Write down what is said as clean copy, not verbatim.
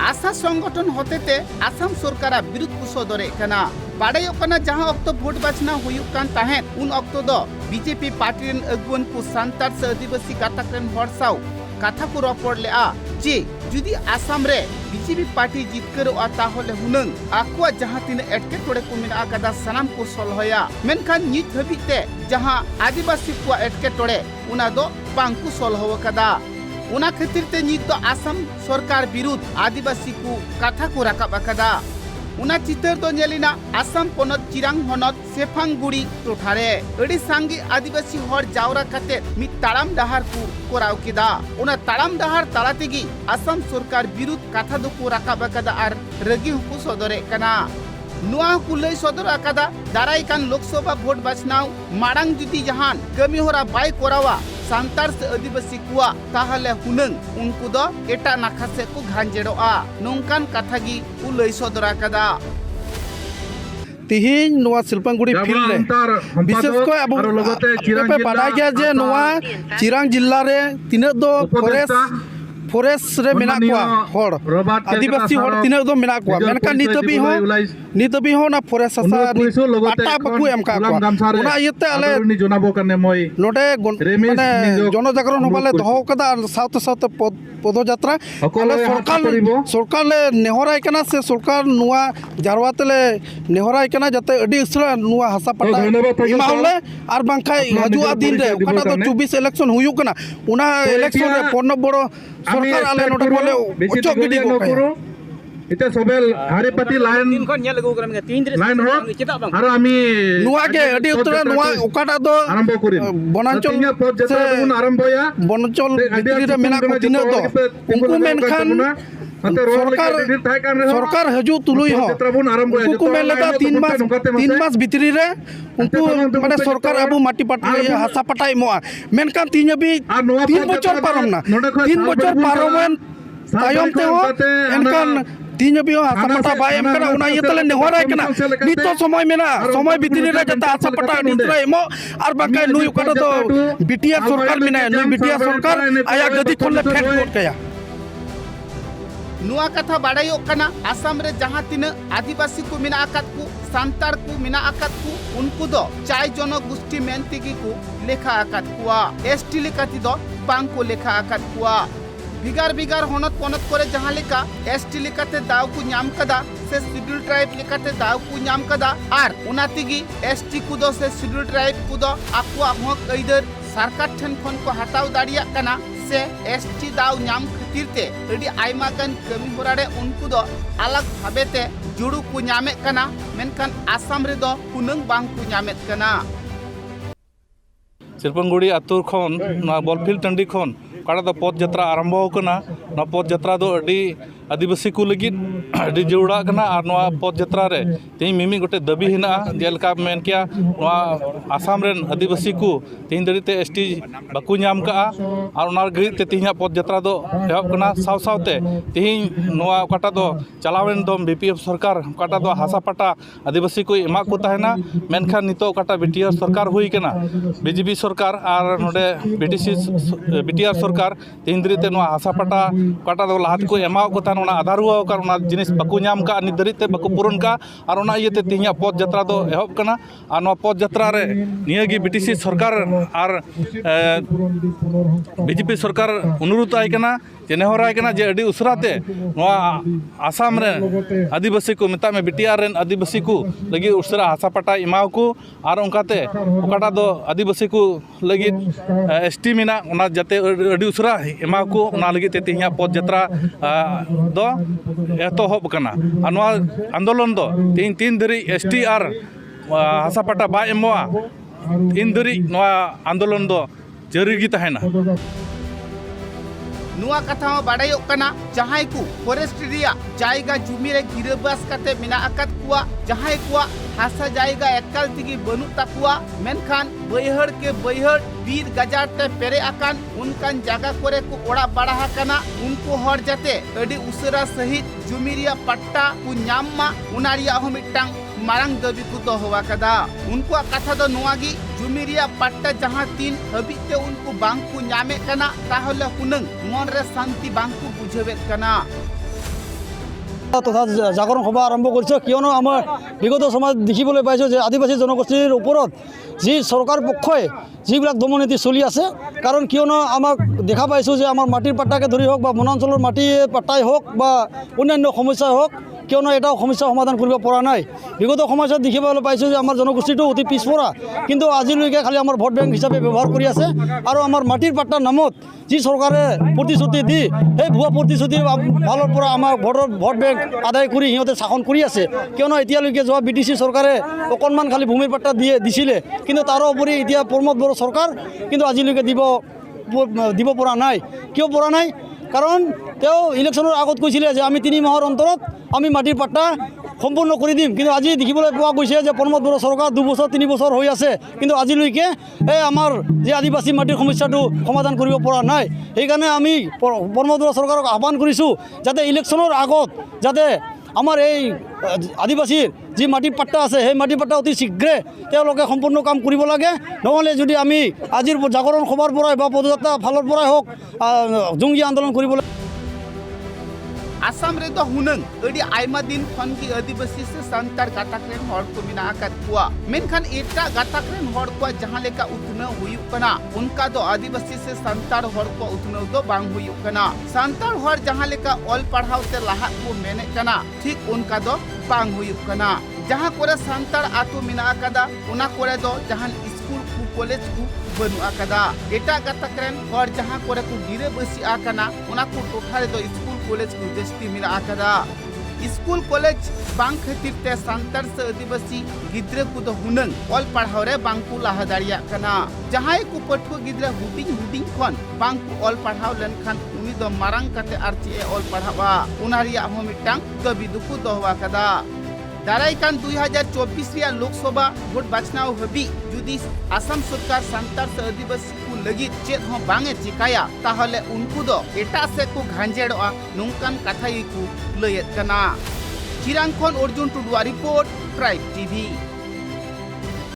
आशा संगठन होतेते आसाम सरकार विरुद्ध को सदरे कना बाड़ायोग कना जहां अक्तो वोट बाचना हुयुक कान ताहें उन अक्तो दो बीजेपी पार्टी रेन अगुवन को सांतार से आदिवासी गाताक रेन हर साव कथा को रपड़ लेआ जे जुदी आसाम रे बीजेपी पार्टी जितकरोआ ताहले हुनंग आकुआ जहां तीन एटकेटोड़े को मेना आकादा सनाम को सलहया मेनखान नित हबिते जहां आदिवासी को एटकेटोड़े उना दो बांकु सलहव कदा उना खातिर ते नित दो आसाम सरकार विरुद्ध आदिवासी को कथा को राकाब अकदा उना चितर दो नेलिना आसाम पोनत चिरांग होनत सेफांगुड़ी टोठारे अड़ी सांगी आदिवासी हर जावरा काते मित ताड़ाम डाहार को कोराव केदा उना ताड़ाम डाहार तालातेगी आसाम सरकार विरुद्ध कथा दो को राकाब अकदा आर रगी को सदरे कना नुआ को लय सदर अकदा दाराई कान लोकसभा वोट बाचनाव माड़ांग जुदी जहान कमी होरा बाय कोरावा सांतार से आदिवासी कुआ ताहले हुनंग उनको दो एटा नाखा से को घांजेड़ोआ नोंकान कथागी उ लय सदर अकदा तिहिन नोआ सिल्पांगुड़ी फील्ड रे विशेष को अब पे बाडा गया जे नोआ चिरांग जिल्ला रे तिना दो फॉरेस्ट रे मेना को हर आदिवासी हर तिना दो मेना को मेनका नितबी हो ना फॉरेस्ट आसा पाटा बकु एम का को उना इते आले जनाबो कने मय नोटे माने जन जागरण होबाले दहो कदा साउथ साउथ पदयात्रा आले सरकार ले नेहराय कना से सरकार नुआ जारवातले नेहराय कना जाते अडी उसरा नुआ हसा पटा इमाउले आर बांखाय हजुआ दिन रे कटा तो 24 इलेक्शन हुयु कना उना इलेक्शन रे पन्न बड़ो सरकार आले नोटे बोले ओचो गिडी को इते सोबेल हारीपति लाइन तीन खन नेल गो करम के तीन लाइन हो चेता बांग आरो आमी नुआ के अडी उत्तरा नुआ ओकाटा दो आरंभ करी बनांचल पद जत्रा बन आरंभया बनांचल भितरी रे मेना को दिन दो उनको मेनखान सरकार हजू तुलुई हो उनको मेलता 3 मास भितरी रे उनको माने सरकार अबु माटी पाटी हासा पटाई मोआ मेनखान 3 बछर पारमना 3 बछर पारमन तायम ते हो एनखान 3 भी हासा पटा बाय एम कना उना येतले नेहराय कना नितो समय मेना समय भितरी रे जता हासा पटा नित्रा एमो आर बाकाय नुई कटा तो बीटीआर सरकार मेना नुई बीटीआर सरकार आया गदी कोले फेट कोट कया नुआ कथा बाड़ायोग कना आसाम रे जहां तीन आदिवासी को मेना आकात को सांतार को मेना आकात को उनको दो चाय जनगोष्ठी मेनतिगी को लेखा आकात कुआ एसटी लेखाती दो बांग को लेखा आकात कुआ बिगार बिगार होनत पोनत करे जहां लेका एसटी लेकाते दाव को न्याम कदा से शेड्यूल ट्राइब लेकाते दाव को न्याम कदा आर उनातिगी एसटी को दो से शेड्यूल ट्राइब को दो आकुआ हक अइदर सरकार ठन खन को हटाव दाड़िया कना से एसटी दाव न्याम खातिरते अडी आयमा गान कमी होराडे उनको दो अलग भाबेते जुड़ू को न्यामे कना मेनखान आसाम रे दो हुनंग बांग को न्यामेत कना सिल्पांगुड़ी आतुर खन ना बलफिल टंडी खन काड़ा दो पद यात्रा आरंभ होकना ना पद यात्रा दो अडी आदिवासी को लगी अडी जरूड़ा कना और नवा पद यात्रा रे तेई मिमी गोटे दबी हिना जेलका मेन किया नवा आसाम रेन आदिवासी को तेई दरिते एसटी बाकु नाम का और उनार गते तेई पद यात्रा दो एहब कना साव सावते तेई नवा काटा दो चलावेन दो बीपीएफ सरकार काटा दो हासा पटा आदिवासी को एमा को ताहेना मेनखान नितो काटा बीटीआर सरकार हुई कना बीजेपी सरकार और नोडे बीटीआर सरकार तेई दरिते नवा हासा पटा काटा दो लाहत को एमा को आधार हुआ कर जिनिस बाकु नाम का नित दरिते बाकु पूरण का और इते तेहिया पद यात्रा दो एहब कना और नवा पद यात्रा रे नियागी बीटीसी सरकार और बीजेपी सरकार अनुरोध आय कना जे नेहराय कना जे अडी उसराते नवा आसाम रे आदिवासी को मेता में बीटीआर रेन आदिवासी को लगी उसरा हासा पटा इमाव को और उनकाते ओकाटा दो आदिवासी को लगी एसटी मेना उना जाते अडी उसरा इमाव को उना लगी ते तेहिया पद यात्रा दो एतोहब कना नवा आंदोलन दो तीन धरी एसटी आर हासा पटा बा एमोआ तीन धरी नवा आंदोलन दो जरूरी गी तहेना नुआ कथा बाड़ायोग कना जहां को फॉरेस्ट रिया जायगा जुमी रे गिरबास काते मेना आकात कुआ जहां कुआ हासा जायगा एकाल तिगी बनु तकुआ मेनखान बैहड़ के बैहड़ बीर गजार ते पेरे आकान उनकान जागा करे को ओड़ा बाड़ा कना उनको हर जाते अडी उसरा सहित जुमिरिया पट्टा को न्याम्मा उनारिया हो मिटांग मारंग दबी को तो होवा कदा उनको कथा दो नुआगी जुमिरिया पट्टा जहां 3 हबीते उनको बांग को न्यामे कना ताहले हुनंग मन रे शांति बांग को बुझेबे कना তথা জাগৰণ সভা আৰম্ভ কৰিছে, কিয়নো আমাৰ বিগত সময়ত দেখিবলৈ পাইছোঁ যে আদিবাসী জনগোষ্ঠীৰ ওপৰত যি চৰকাৰ পক্ষই যিবিলাক দমননীতি চলি আছে। কাৰণ কিয়নো আমাক দেখা পাইছোঁ যে আমাৰ মাটিৰ পাট্টাকে ধৰি হওক বা বনাঞ্চলৰ মাটিৰ পাট্টাই হওক বা অন্যান্য সমস্যাই হওক, কিয়নো এটাও সমস্যা সমাধান কৰিব পৰা নাই। বিগত সময়ত দেখিবলৈ পাইছোঁ যে আমাৰ জনগোষ্ঠীটো অতি পিছপৰা, কিন্তু আজিলৈকে খালি আমাৰ ভোট বেংক হিচাপে ব্যৱহাৰ কৰি আছে। আৰু আমাৰ মাটিৰ পাট্টাৰ নামত যি চৰকাৰে প্ৰতিশ্ৰুতি দি সেই ভুৱা প্ৰতিশ্ৰুতিৰ ফালৰ পৰা আমাৰ ভোট বেংক আদায় কৰি সিহঁতে শাসন কৰি আছে। কিয়নো এতিয়ালৈকে যোৱা BTC চৰকাৰে অকণমান খালি ভূমিৰ পাট্টা দিছিলে, কিন্তু তাৰোপৰি এতিয়া প্ৰমোদ বড়ো চৰকাৰ কিন্তু আজিলৈকে দিব পৰা নাই। কিয় পৰা নাই? কাৰণ তেওঁ ইলেকশ্যনৰ আগত কৈছিলে যে আমি 3 মাহৰ অন্তৰত আমি মাটিৰ পাট্টা সম্পূৰ্ণ কৰি দিম, কিন্তু আজি দেখিবলৈ পোৱা গৈছে যে প্ৰমোদ বড়ো চৰকাৰ 2 বছৰ 3 বছৰ হৈ আছে, কিন্তু আজিলৈকে এই আমাৰ যে আদিবাসী মাটিৰ সমস্যাটো সমাধান কৰিব পৰা নাই। সেইকাৰণে আমি প্ৰমোদ বড়ো চৰকাৰক আহ্বান কৰিছোঁ যাতে ইলেকশ্যনৰ আগত যাতে আমাৰ এই আদিবাসীৰ যি মাটিৰ পাট্টা আছে সেই মাটিৰ পাট্টা অতি শীঘ্ৰে তেওঁলোকে সম্পূৰ্ণ কাম কৰিব লাগে। নহ'লে যদি আমি আজিৰ জাগৰণ সভাৰ পৰাই বা পদযাত্ৰা ফালৰ পৰাই হওক জঙ্গী আন্দোলন কৰিবলৈ आसाम रे हुनंग अड़ी आयमा दिन खन की आदिवासी से संतार गाताक्रेन हर को मिना आकात कुआ मेनखान एटा गाताक्रेन हर को जहां लेका उतना हुयुक कना उनका दो आदिवासी से संतार हर को उतना दो बांग हुयुक कना। संतार हर जहां लेका ऑल पढ़ाव ते लाहा को मेने कना ठीक उनका दो बांग हुयुक कना। जहां कोरे संतार आतु मिना आकादा उना कोरे दो जहां स्कूल को कॉलेज को बनु आकादा। एटा गाताक्रेन हर जहां कोरे को गिरे बसी आकाना उना को टोठारे दो स्कूल कॉलेज को दस्ती मिला आकादा। स्कूल कॉलेज बांग खातिर ते संतार से आदिवासी गिद्रे को दो हुनंग ऑल पढ़ाव रे बांग को लाहा दाड़िया कना। जहां को पठुआ गिद्रे हुडिंग खन बांग को ऑल पढ़ाव लेनखान उनी दो मारंग कते आरची ऑल पढ़ावा उनारिया हो मिटांग दबी दुकु दोहवा कदा। दाराइकान 2024 रिया लोकसभा भोट बाचनाव हबी जुदी आसाम सरकार संतार से आदिवासी को लगी चेत हो बांगे चिकाया ताहले उनको दो एटा से को घांजेड़ोआ नोंकान कथा को लयत कना। चिरांग खन अर्जुन टुडुआ रिपोर्ट ट्राइब टीवी।